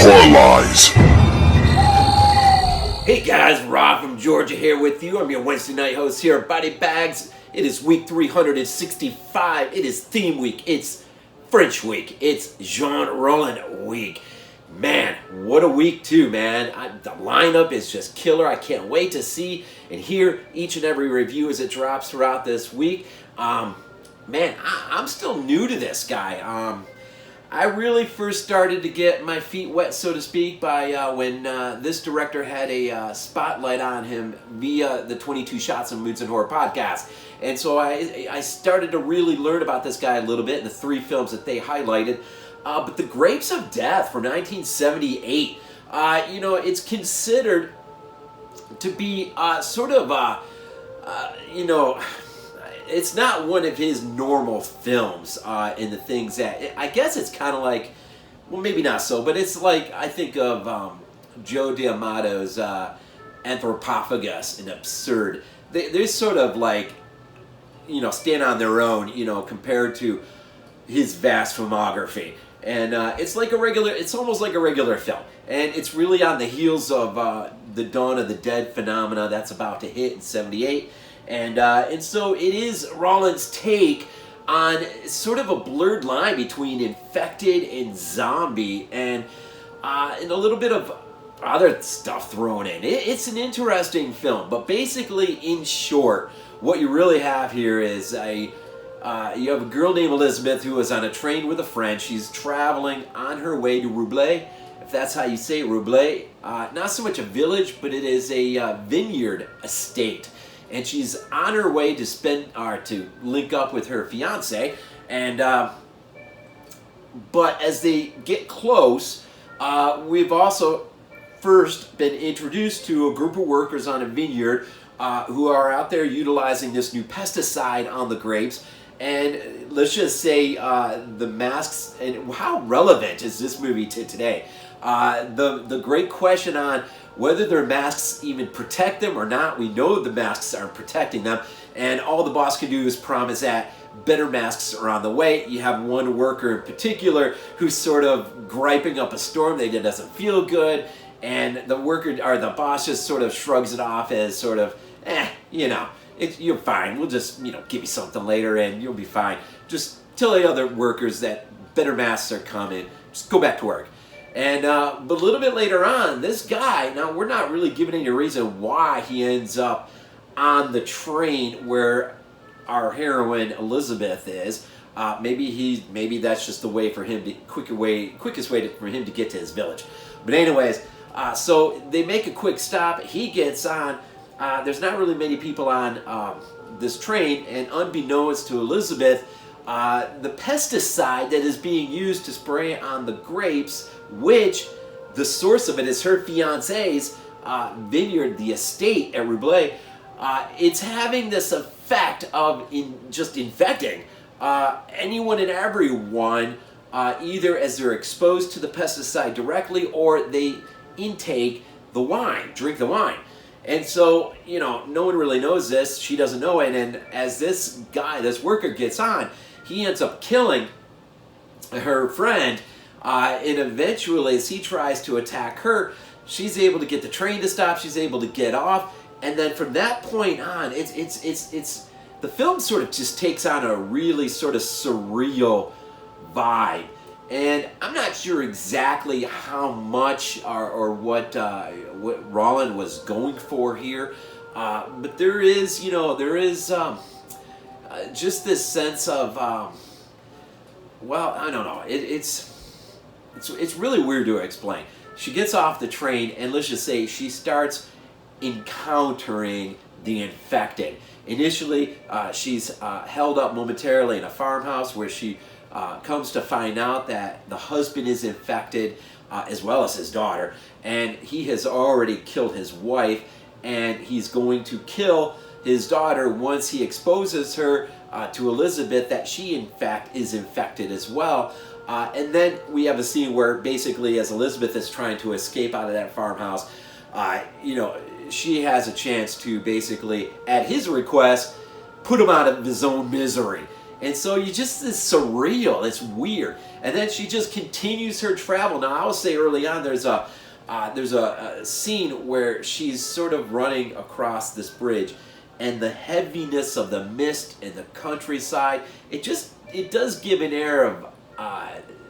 Hardcore Lies. Hey guys, Rob from Georgia here with you. I'm your Wednesday night host here at BodyBags. It is week 365. It is theme week. It's French week. It's Jean Rollin week. Man, what a week too, man. The lineup is just killer. I can't wait to see and hear each and every review as it drops throughout this week. Man, I'm still new to this guy. I really first started to get my feet wet, so to speak, by when this director had a spotlight on him via the 22 Shots of Moodz and Horror podcast. And so I started to really learn about this guy a little bit in the three films that they highlighted. But The Grapes of Death from 1978, it's considered to be it's not one of his normal films in the things that, I guess it's kind of like, well, maybe not so, but it's like, I think of Joe D'Amato's Anthropophagus and Absurd. They're sort of like, stand on their own, compared to his vast filmography. And it's almost like a regular film. And it's really on the heels of the Dawn of the Dead phenomena that's about to hit in 78. And so it is Rollin's take on sort of a blurred line between infected and zombie, and a little bit of other stuff thrown in. It's an interesting film, but basically, in short, what you really have here is you have a girl named Elizabeth who is on a train with a friend. She's traveling on her way to Roubaix, if that's how you say it, Roubaix. Not so much a village, but it is a vineyard estate. And she's on her way to link up with her fiance, and but as they get close, we've also first been introduced to a group of workers on a vineyard who are out there utilizing this new pesticide on the grapes. And let's just say the masks, and how relevant is this movie to today? The great question on whether their masks even protect them or not. We know the masks aren't protecting them, and all the boss can do is promise that better masks are on the way. You have one worker in particular who's sort of griping up a storm that doesn't feel good, and the boss just sort of shrugs it off as sort of, you're fine. We'll just, give you something later and you'll be fine. Just tell the other workers that better masks are coming. Just go back to work. And but a little bit later on, this guy, now we're not really given any reason why he ends up on the train where our heroine Elizabeth is. Maybe that's just the way for him quickest way for him to get to his village. But anyways, so they make a quick stop. He gets on. There's not really many people on this train, and unbeknownst to Elizabeth, the pesticide that is being used to spray on the grapes, which the source of it is her fiance's vineyard, the estate at Roubaix, it's having this effect of just infecting anyone and everyone, either as they're exposed to the pesticide directly or they drink the wine. And so, no one really knows this. She doesn't know it. And as this worker gets on, he ends up killing her friend. And eventually, as he tries to attack her, she's able to get the train to stop. She's able to get off. And then from that point on, the film sort of just takes on a really sort of surreal vibe. And I'm not sure exactly how much or what Rollin was going for here, but there is just this sense of I don't know. It's really weird to explain. She gets off the train, and let's just say she starts encountering the infected. Initially, she's held up momentarily in a farmhouse where she comes to find out that the husband is infected, as well as his daughter, and he has already killed his wife, and he's going to kill his daughter once he exposes her to Elizabeth that she in fact is infected as well. And then we have a scene where basically as Elizabeth is trying to escape out of that farmhouse, she has a chance to basically, at his request, put him out of his own misery. And so you just, it's surreal, it's weird. And then she just continues her travel. Now I will say early on there's a scene where she's sort of running across this bridge, and the heaviness of the mist in the countryside, it does give an air of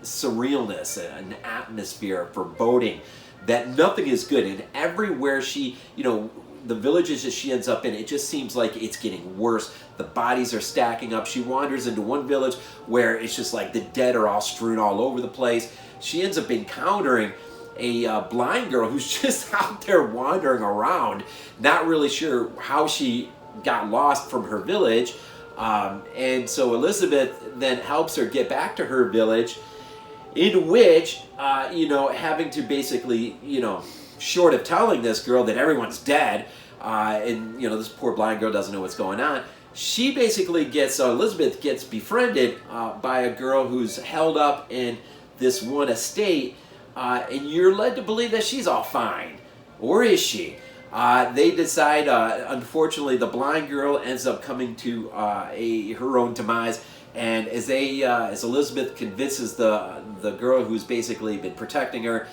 surrealness, an atmosphere of foreboding that nothing is good. And everywhere she, the villages that she ends up in, it just seems like it's getting worse. The bodies are stacking up. She wanders into one village where it's just like the dead are all strewn all over the place. She ends up encountering a blind girl who's just out there wandering around, not really sure how she got lost from her village. And so Elizabeth then helps her get back to her village, in which, having to basically, short of telling this girl that everyone's dead, and, this poor blind girl doesn't know what's going on, she basically Elizabeth gets befriended by a girl who's held up in this one estate, and you're led to believe that she's all fine. Or is she? They decide, unfortunately, the blind girl ends up coming to her own demise, and as Elizabeth convinces the girl who's basically been protecting her,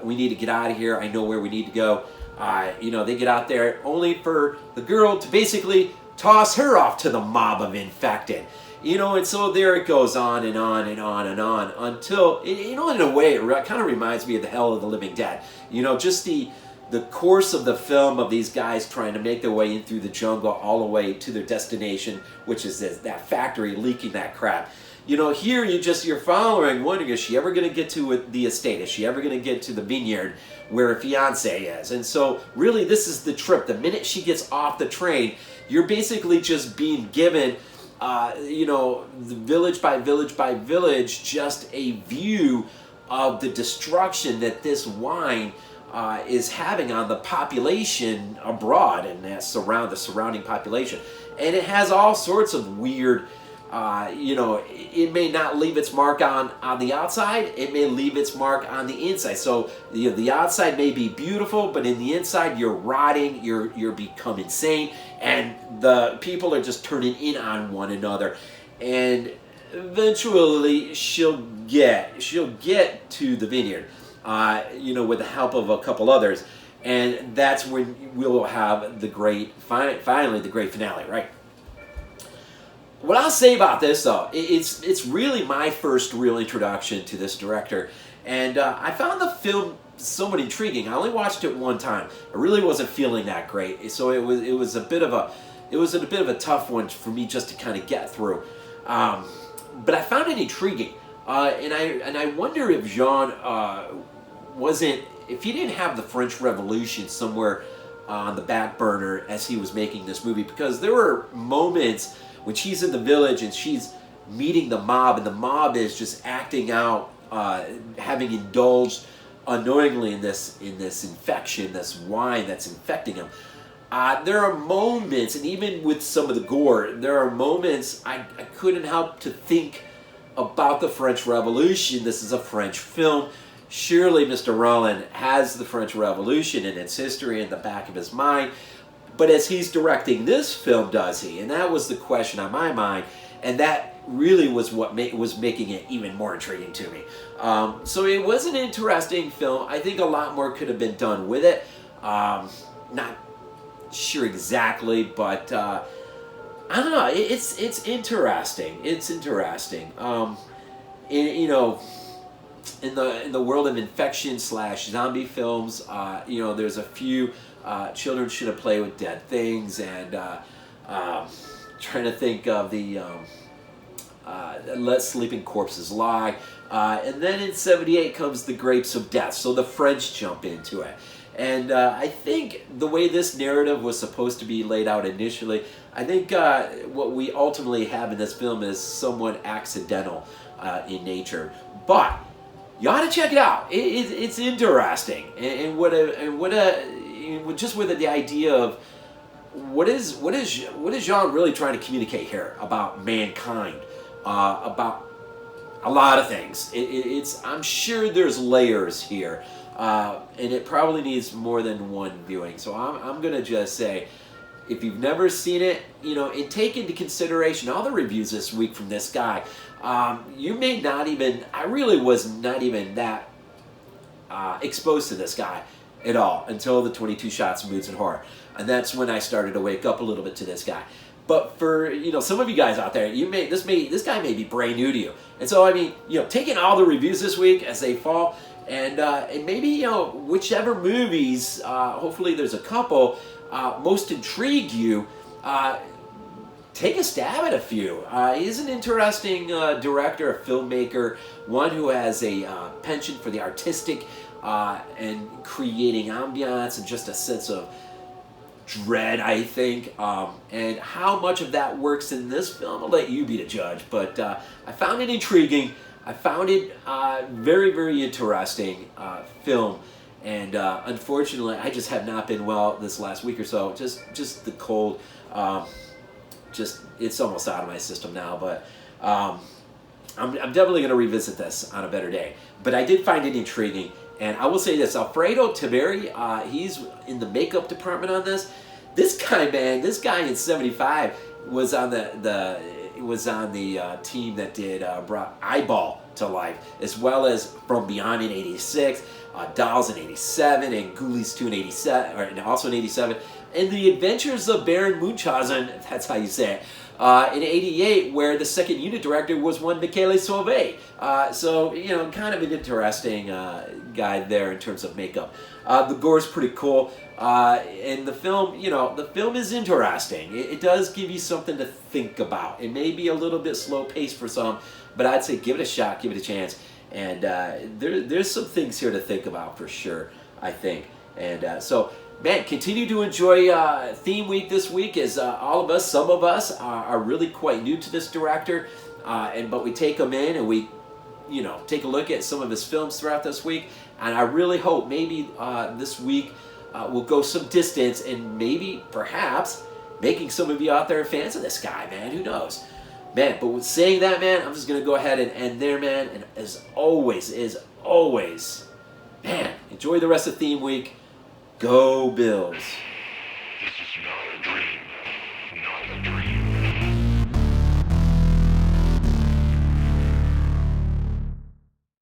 we need to get out of here, I know where we need to go. They get out there only for the girl to basically toss her off to the mob of infected. And so there it goes on and on and on and on until, in a way, it kind of reminds me of the Hell of the Living Dead. Just the course of the film of these guys trying to make their way in through the jungle all the way to their destination, which is that factory leaking that crap. Here you're following, wondering, is she ever going to get to the estate? Is she ever going to get to the vineyard where her fiance is? And so really this is the trip. The minute she gets off the train, you're basically just being given, the village by village by village, just a view of the destruction that this wine is having on the population abroad and the surrounding population. And it has all sorts of weird, it may not leave its mark on the outside, it may leave its mark on the inside. So the outside may be beautiful, but in the inside you're rotting, you're become insane, and the people are just turning in on one another. And eventually she'll get to the vineyard, with the help of a couple others, and that's when we'll have finally the great finale, right? What I'll say about this, though, it's really my first real introduction to this director, and I found the film somewhat intriguing. I only watched it one time. I really wasn't feeling that great, so it was a bit of a tough one for me just to kind of get through. But I found it intriguing, and I wonder if Jean if he didn't have the French Revolution somewhere on the back burner as he was making this movie, because there were moments when she's in the village and she's meeting the mob, and the mob is just acting out, having indulged unknowingly in this infection, this wine that's infecting them. There are moments, and even with some of the gore, there are moments I couldn't help to think about the French Revolution. This is a French film. Surely Mr. Rollin has the French Revolution and its history in the back of his mind. But as he's directing this film, does he? And that was the question on my mind, and that really was what was making it even more intriguing to me. So it was an interesting film. I think a lot more could have been done with it. Not sure exactly, but I don't know. It's interesting. It's interesting. In the world of infection / zombie films, there's a few. Children shouldn't play with dead things, and trying to think of the Let Sleeping Corpses Lie. And then in '78 comes The Grapes of Death, so the French jump into it. And I think the way this narrative was supposed to be laid out initially, I think what we ultimately have in this film is somewhat accidental in nature. But you ought to check it out. It's interesting, and just with the idea of what is Jean really trying to communicate here about mankind, about a lot of things. I'm sure there's layers here, and it probably needs more than one viewing. So I'm gonna just say, if you've never seen it, you know, and take into consideration all the reviews this week from this guy, you may not even, I really was not even that exposed to this guy at all until the 22 Shots of Moodz and Horror. And that's when I started to wake up a little bit to this guy. But for, you know, some of you guys out there, this guy may be brand new to you. And so, I mean, you know, taking all the reviews this week as they fall, and maybe, you know, whichever movies, hopefully there's a couple, most intrigue you, take a stab at a few. He's an interesting director, a filmmaker, one who has a penchant for the artistic and creating ambiance and just a sense of dread, I think. And how much of that works in this film, I'll let you be the judge. But I found it intriguing. I found it very, very interesting film. And unfortunately, I just have not been well this last week or so. Just the cold. It's almost out of my system now. But I'm definitely going to revisit this on a better day. But I did find it intriguing. And I will say this, Alfredo Taveri, he's in the makeup department on this. This guy, man, this guy in '75 was on the team that brought Eyeball to life, as well as From Beyond in '86, Dolls in '87, and Ghoulies 2 in '87, and also in '87, and The Adventures of Baron Munchausen, that's how you say it, in '88, where the second unit director was one Michele Sauvé. So, you know, kind of an interesting guy there in terms of makeup. The gore's pretty cool. And the film, you know, the film is interesting. It does give you something to think about. It may be a little bit slow paced for some, but I'd say give it a shot, give it a chance. And there's some things here to think about for sure, I think. And so, man, continue to enjoy Theme Week this week, as all of us, some of us, are really quite new to this director. But we take him in and we, you know, take a look at some of his films throughout this week. And I really hope maybe this week we'll go some distance and maybe, perhaps, making some of you out there fans of this guy, man. Who knows? Man, but with saying that, man, I'm just going to go ahead and end there, man. And as always, man, enjoy the rest of Theme Week. Go Bills. This is not a dream. Not a dream.